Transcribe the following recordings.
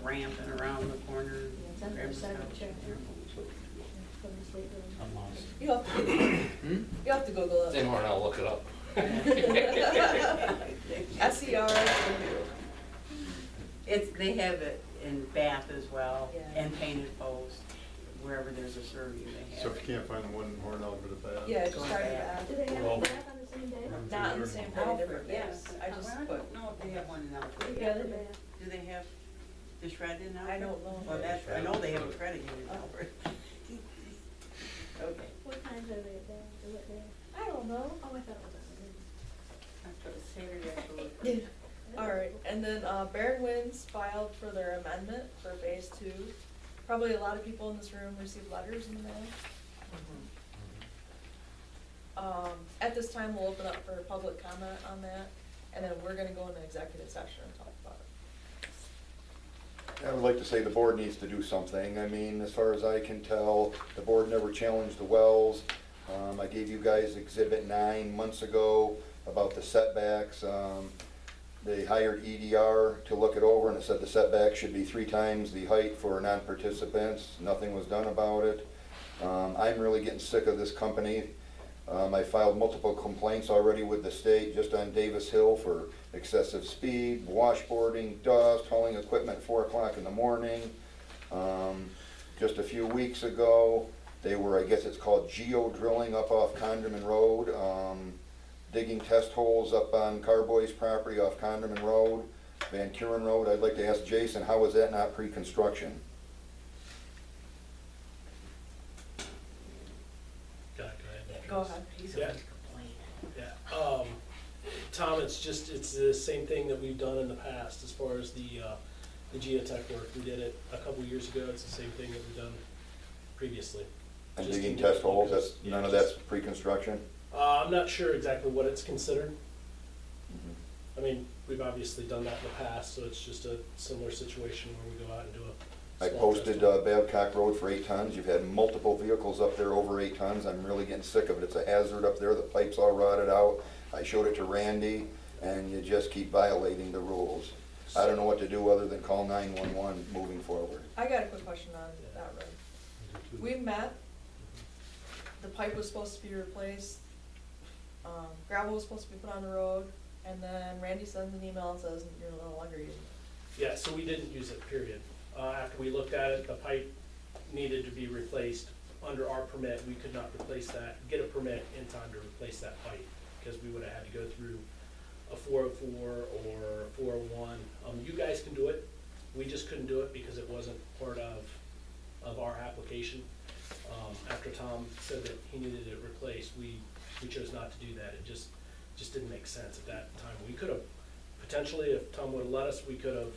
ramp and around the corner. It's on the other side of the track. From the state road. I'm lost. You have to Google it. Same I'll look it up. SER. They have it in Bath as well, Yeah. and Painted Post, wherever there's a survey they So have if it. you can't find the one in Hornell, go to Bath. Yeah, just Go try it back. out. Do they have Well- a bath on the same day? Not in the same day, Alfred, different yes. days. I just Well, put, don't know if they have one in Alfred. Yeah, the bath. Do they have the shred in Alfred? I don't know. Well, that's, I know they have a credit union in Alfred. Okay. What times are they at bath, or what day? I don't know. Oh, I thought it was on I thought it was Saturday, actually. the All right, and then Barron Winds filed for their amendment for phase 2. Probably a lot of people in this room received letters in the mail. At this time, we'll open up for public comment on that, and then we're gonna go into executive session and talk about it. I would like to say the board needs to do something. I mean, as far as I can tell, the board never challenged the wells. I gave you guys Exhibit 9 months ago about the setbacks. They hired EDR to look it over, and it said the setback should be 3 times the height for non-participants. Nothing was done about it. I'm really getting sick of this company. I filed multiple complaints already with the state just on Davis Hill for excessive speed, washboarding, dust, hauling equipment at 4 o'clock in the morning. Just a few weeks ago, they were, I guess it's called geo-drilling up off Condorman Road, digging test holes up on Carboy's property off Condorman Road, Van Kuren Road. I'd like to ask Jason, how is that not pre-construction? Go ahead. Go ahead. He's Yeah. always complaining. Yeah, Tom, it's the same thing that we've done in the past as far as the geotech work. We did it a couple years ago. It's the same thing that we've done previously. And Just digging in test different holes, focus. that's, Yeah, none of just- that's pre-construction? I'm not sure exactly what it's considered. I mean, we've obviously done that in the past, so it's just a similar situation where we go out and do a I small posted test hole. Babcock Road for 8 tons. You've had multiple vehicles up there over 8 tons. I'm really getting sick of it. It's a hazard up there. The pipe's all rotted out. I showed it to Randy, and you just keep violating the rules. I don't know what to do other than call 911 moving forward. I got a quick question on that road. We met, the pipe was supposed to be replaced, gravel was supposed to be put on the road, and then Randy sends an email and says, you're no longer using it. Yeah, so we didn't use it, period. After we looked at it, the pipe needed to be replaced. Under our permit, we could not replace that, get a permit in time to replace that pipe, because we would have had to go through a 404 or a 401. You guys can do it. We just couldn't do it because it wasn't part of our application. After Tom said that he needed it replaced, we chose not to do that. It just didn't make sense at that time. We could have, potentially, if Tom would have let us, we could have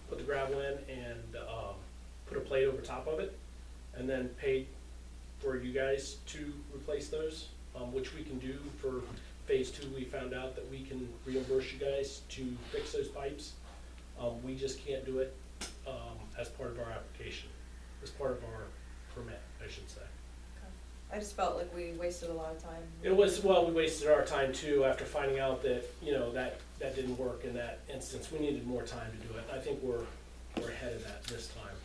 put the gravel in and put a plate over top of it, and then paid for you guys to replace those, which we can do for phase 2. We found out that we can reimburse you guys to fix those pipes. We just can't do it as part of our application, as part of our permit, I should say. I just felt like we wasted a lot of time. It was, well, we wasted our time too after finding out that, you know, that didn't work in that instance. We needed more time to do it. I think we're ahead of that this time.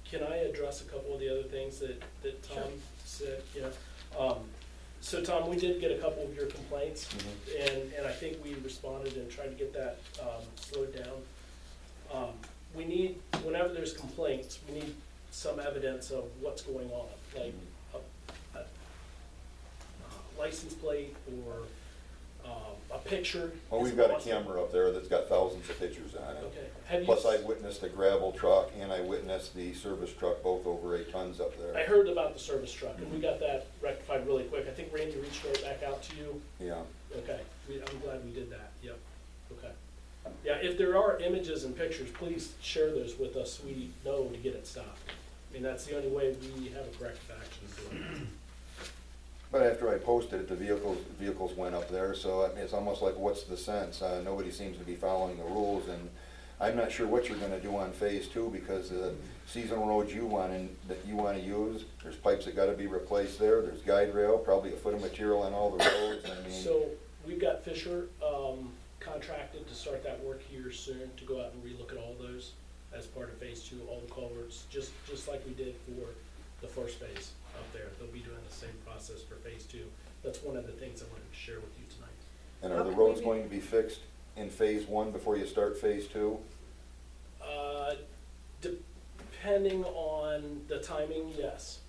Can I address a couple of the other things that Tom Sure. said? So Tom, we did get a couple of your complaints, and I think we responded and tried to get that slowed down. We need, whenever there's complaints, we need some evidence of what's going on, like a license plate or a picture. Well, is we've got a possible. camera up there that's got thousands of pictures on it. Okay. Have you Plus, I witnessed the gravel truck and I witnessed the service truck, both over 8 tons up I there. heard about the service truck, and we got that rectified really quick. I think Randy reached right back out to you. Yeah. Okay, I'm glad we did that, yep, okay. Yeah, if there are images and pictures, please share those with us, so we know to get it stopped. I mean, that's the only way we have a corrective action to it. But after I posted it, the vehicles went up there, so I mean, it's almost like, what's the sense? Nobody seems to be following the rules, and I'm not sure what you're gonna do on phase 2, because the seasonal roads that you wanna use, there's pipes that gotta be replaced there, there's guide rail, probably a foot of material on all the roads, I mean. So, we've got Fisher, contracted to start that work here soon, to go out and relook at all those as part of phase two, all the culverts, just like we did for the first phase up there. They'll be doing the same process for phase two. That's one of the things I wanted to share with you tonight. And are the roads going to be fixed in phase one before you start phase two? Depending on the timing, yes.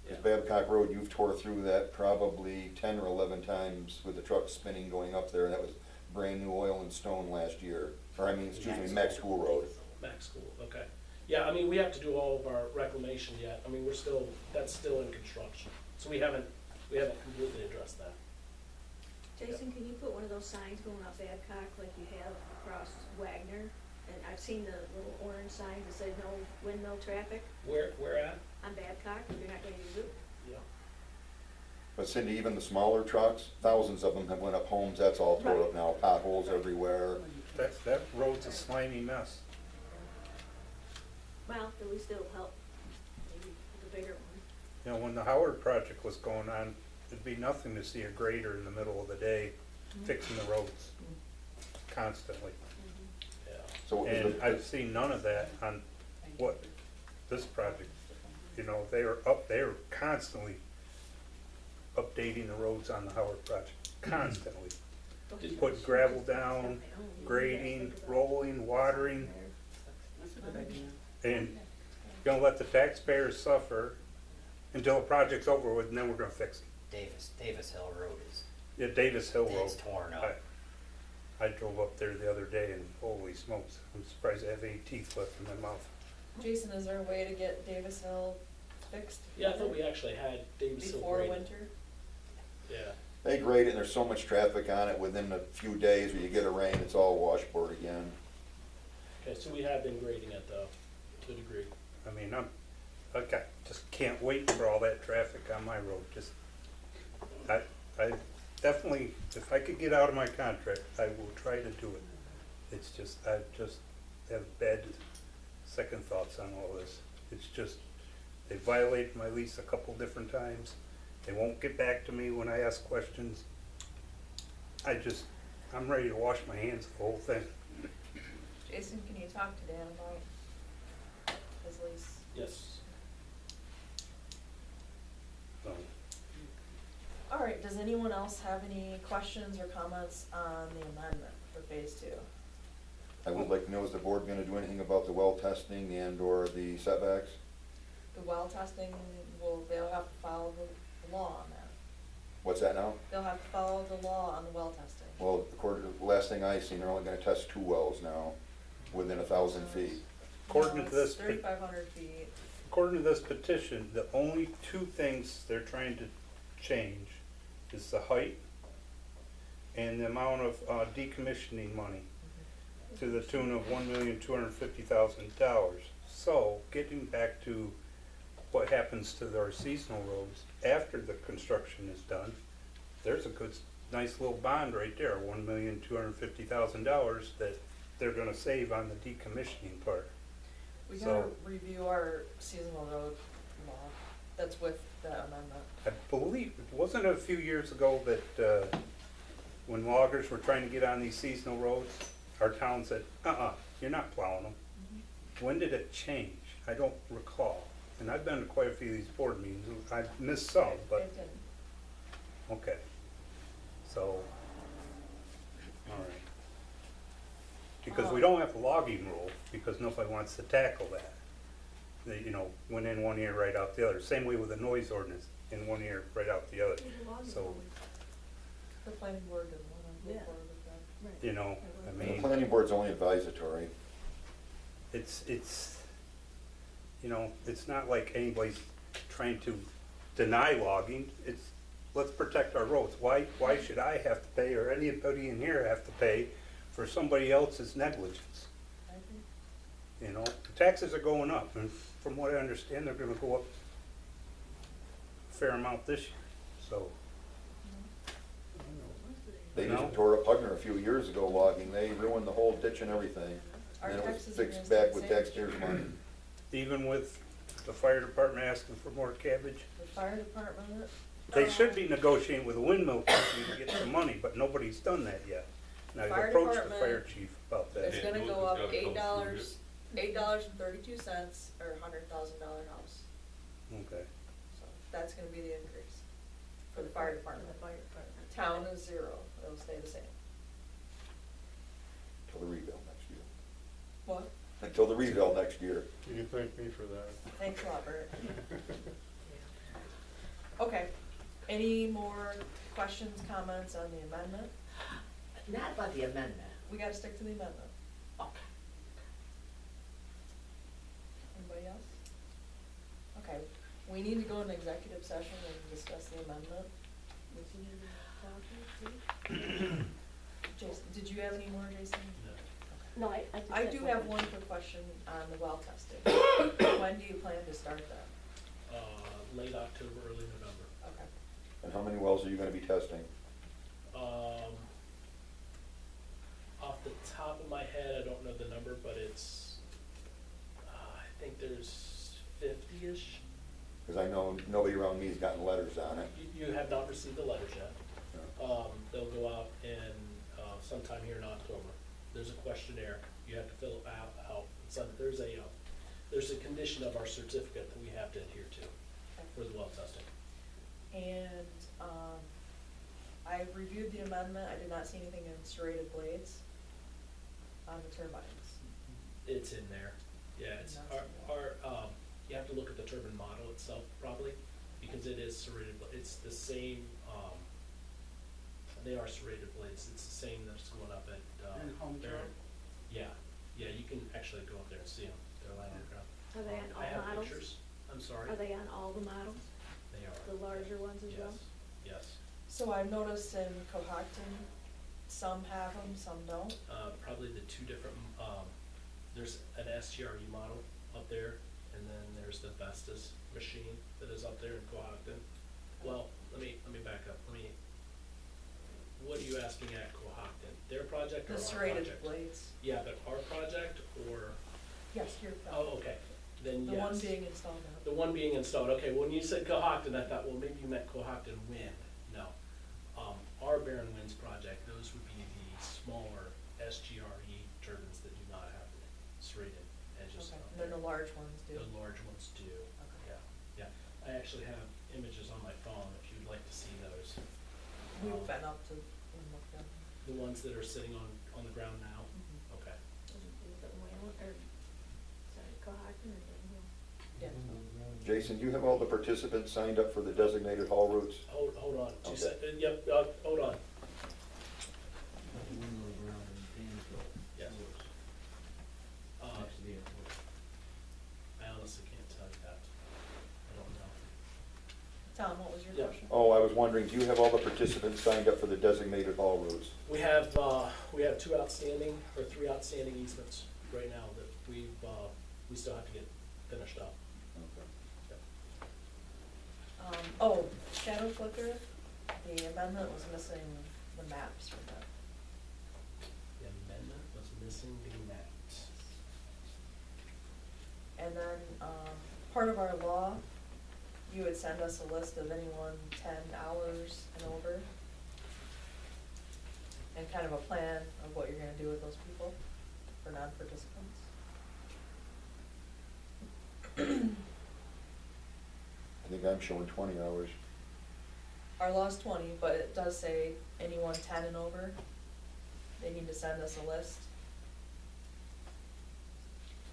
Because Babcock Road, you've tore through that probably 10 or 11 times with the truck spinning going up there, and that was brand new oil and stone last year. Or I mean, excuse me, Max School Road. Max School, okay. Yeah, I mean, we have to do all of our reclamation yet. I mean, that's still in construction. So we haven't completely addressed that. Jason, can you put one of those signs going up Babcock like you have across Wagner? And I've seen the little orange signs that say no windmill traffic Where at? on Babcock, if you're not gonna use it. Yeah. But Cindy, even the smaller trucks, thousands of them have went up homes, that's all tore up now, potholes everywhere. That road's a slimy mess. Well, at least it'll help, maybe the bigger one. You know, when the Howard project was going on, it'd be nothing to see a grader in the middle of the day fixing the roads constantly. Yeah. So is And the- I've seen none of that on what, this project, you know, they were constantly updating the roads on the Howard project, constantly. Putting gravel down, grading, rolling, watering, That's a good idea. and gonna let the taxpayers suffer until the project's over with, and then we're gonna fix it. Davis Hill Road is, Yeah, Davis Hill Road. is torn up. I drove up there the other day and holy smokes, I'm surprised I have any teeth left in my mouth. Jason, is there a way to get Davis Hill fixed? Yeah, I thought we actually had Davis Hill Before graded. winter? Yeah. They grade it and there's so much traffic on it, within a few days when you get a rain, it's all washboard again. Okay, so we have been grading it though, to a degree. I mean, just can't wait for all that traffic on my road, I definitely, if I could get out of my contract, I will try to do it. It's just, I just have bad second thoughts on all this. It's just, they violated my lease a couple different times. They won't get back to me when I ask questions. I'm ready to wash my hands of the whole thing. Jason, can you talk to Dan about his lease? Yes. So, All right, does anyone else have any questions or comments on the amendment for phase two? I would like to know, is the board gonna do anything about the well testing and or the setbacks? The well testing, they'll have to follow the law on that. What's that now? They'll have to follow the law on the well testing. Well, according to the last thing I seen, they're only gonna test 2 wells now, within 1,000 feet. According to this, 3,500 feet. according to this petition, the only two things they're trying to change is the height and the amount of decommissioning money to the tune of $1,250,000. So, getting back to what happens to our seasonal roads after the construction is done, there's a good, nice little bond right there, $1,250,000 that they're gonna save on the decommissioning part. We So- gotta review our seasonal road law that's with the amendment. I believe, wasn't it a few years ago that when loggers were trying to get on these seasonal roads, our town said, you're not plowing them. When did it change? I don't recall. And I've been to quite a few of these board meetings. I've missed some, but, It didn't. okay. So, all right. Because we don't have a logging rule, because nobody wants to tackle that. They, went in one ear, right out the other. Same way with the noise ordinance, in one ear, right out the other. So, The planning board didn't wanna move Yeah. forward with that. I And the mean, planning board's only advisory. it's not like anybody's trying to deny logging. It's, let's protect our roads. Why should I have to pay, or anybody in here have to pay for somebody else's negligence? I agree. The taxes are going up, and from what I understand, they're gonna go up a fair amount this year, so. They No. just tore up Hugner a few years ago logging, they ruined the whole ditch and everything. Our And it was taxes are fixed gonna back stay with the same. taxpayers' money. Even with the fire department asking for more cabbage, The fire department. they should be negotiating with a windmill company to get some money, but nobody's done that yet. And I've Fire approached the department fire chief about It's that. Yeah, gonna no, go it's up gotta come $8, through $8.32, or $100,000 house. Okay. So that's gonna be the increase for the fire department. The fire department. Town is 0, it'll stay the same. Till the rebuild next year. What? Until the rebuild next year. You can thank me for that. Thanks a lot, Bert. Okay, any more questions, comments on the amendment? Not about the amendment. We gotta stick to the amendment. Okay. Anybody else? Okay, we need to go into executive session and discuss the amendment. Was he in the talking Jason, did you have any more, Jason? No, I just. I had do one. have one quick question on the well testing. When do you plan to start that? Late October, early November. Okay. And how many wells are you gonna be testing? Off the top of my head, I don't know the number, but it's, I think there's 50-ish. Cause I know nobody around me's gotten letters on it. You have not received the letters yet. Yeah. They'll go out in, sometime here in October. There's a questionnaire, you have to fill it out. So there's a condition of our certificate that we have to adhere to for the well testing. And, I reviewed the amendment, I did not see anything in serrated blades on the turbines. It's in there, yeah, it's, you have to look at the turbine model itself probably, because it is serrated, it's the same, they are serrated blades, it's the same that's going up at, And home Barron. truck? Yeah, you can actually go up there and see them, they're lying on the ground. Are they on I all have models? pictures, I'm sorry. Are they on all the models, They are. the larger ones as well? Yes, So I've noticed in Cohocton, some have them, some don't. probably the two different, there's an SGRE model up there, and then there's the Vestas machine that is up there in Cohocton. Well, let me back up, what are you asking at Cohocton? Their project or The our serrated project? blades. Yeah, but our project or, Yes, you're. oh, okay, then yes. The one being installed now. The one being installed, okay, when you said Cohocton, I thought, well, maybe you meant Cohocton Wind, no. Our Barron Winds project, those would be the smaller SGRE turbines that do not have the serrated edges. Okay, up and then there. the large ones do. The large ones do, Okay. yeah. I actually have images on my phone if you'd like to see those. We've Um, been up to and looked at them. The ones that are sitting on the ground now, Mhm. okay. Is it Whalen, or, sorry, Cohocton or Danville? Yeah. Jason, do you have all the participants signed up for the designated haul routes? Hold on, Okay. yep, hold on, yes. I honestly can't tell you that, I don't know. Tom, what was your Yeah. question? Oh, I was wondering, do you have all the participants signed up for the designated haul routes? We have two outstanding, or three outstanding easements right now that we still have to get finished up. Oh, shadow flicker, the amendment was missing the maps from that. The amendment was missing the maps. And then, part of our law, you would send us a list of anyone 10 hours and over. And kind of a plan of what you're gonna do with those people for non-participants. I think I'm showing 20 hours. Our law's 20, but it does say anyone 10 and over, they need to send us a list.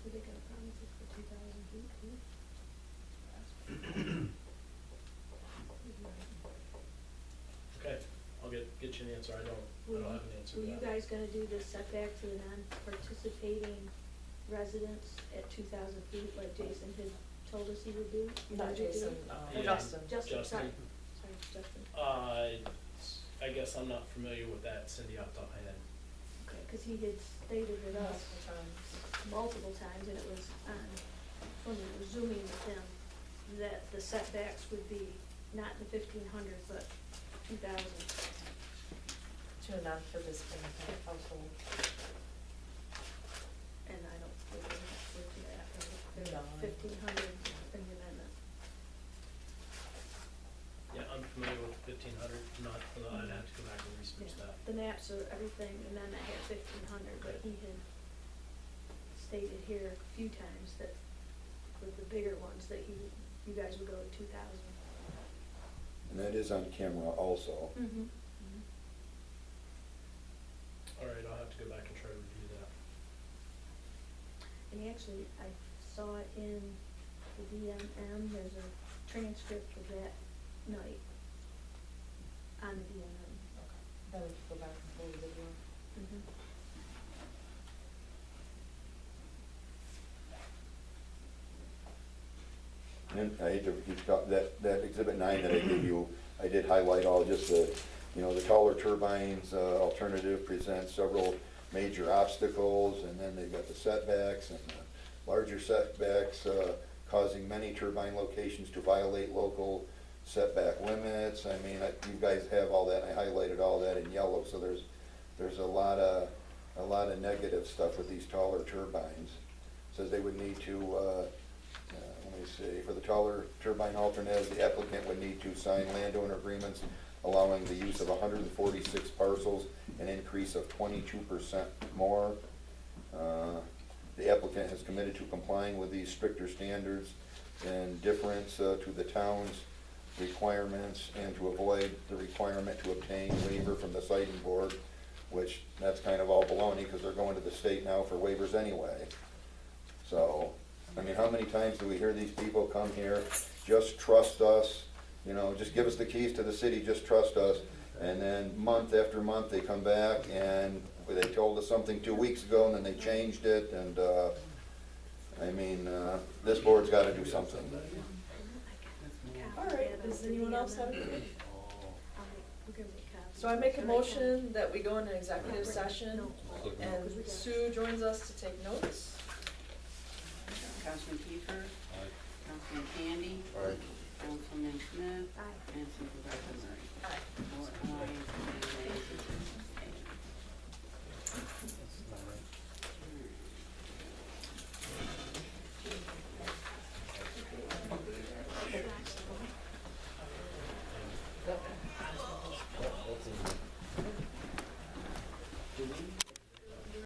Did they get a promise for 2018? Okay, I'll get you an answer, I don't have an answer to Were you that. guys gonna do the setback to the non-participating residents at 2,000 feet like Jason had told us he would do? You Not guys would do Jason, it? Yeah. Justin. Justin, sorry, Justin. Justin. I guess I'm not familiar with that, Cindy, off the top of my head. Okay, cause he had stated it us Multiple times. multiple times, and it was on, when we were zooming with him, that the setbacks would be not the 1,500, but 2,000. To a non-participating household. And I don't think we're not with that, No. 1,500 in the amendment. Yeah, I'm familiar with 1,500, not, I'd have to go back and research Yeah. that. The maps cost of everything, and then I had 1,500, but he had stated here a few times that with the bigger ones, that you guys would go to 2,000. And that is on camera also. Mm-hmm. All right, I'll have to go back and try to review that. And actually, I saw it in the DMM, there's a transcript of that night on the DMM. Okay. Then we can go back and pull the video. Mhm. And I hate to keep that exhibit 9 that I gave you, I did highlight all just the, you know, the taller turbines, alternative presents several major obstacles, and then they've got the setbacks and the larger setbacks, causing many turbine locations to violate local setback limits. I mean, you guys have all that, I highlighted all that in yellow, so there's a lot of negative stuff with these taller turbines. Says they would need to, let me see, for the taller turbine alternative, the applicant would need to sign landowner agreements allowing the use of 146 parcels, an increase of 22% more. The applicant has committed to complying with these stricter standards in difference to the town's requirements and to avoid the requirement to obtain waiver from the siting board, which that's kind of all baloney because they're going to the state now for waivers anyway. So, I mean, how many times do we hear these people come here, just trust us, you know, just give us the keys to the city, just trust us, and then month after month they come back and they told us something 2 weeks ago and then they changed it, and I mean, this board's got to do something. All right, does anyone else have anything? We're gonna make copies. So I make a But motion that we go into executive No. session, No. and Sue joins us to take notes. Councilman Kiefer, Councilman Candy, Councilman Smith,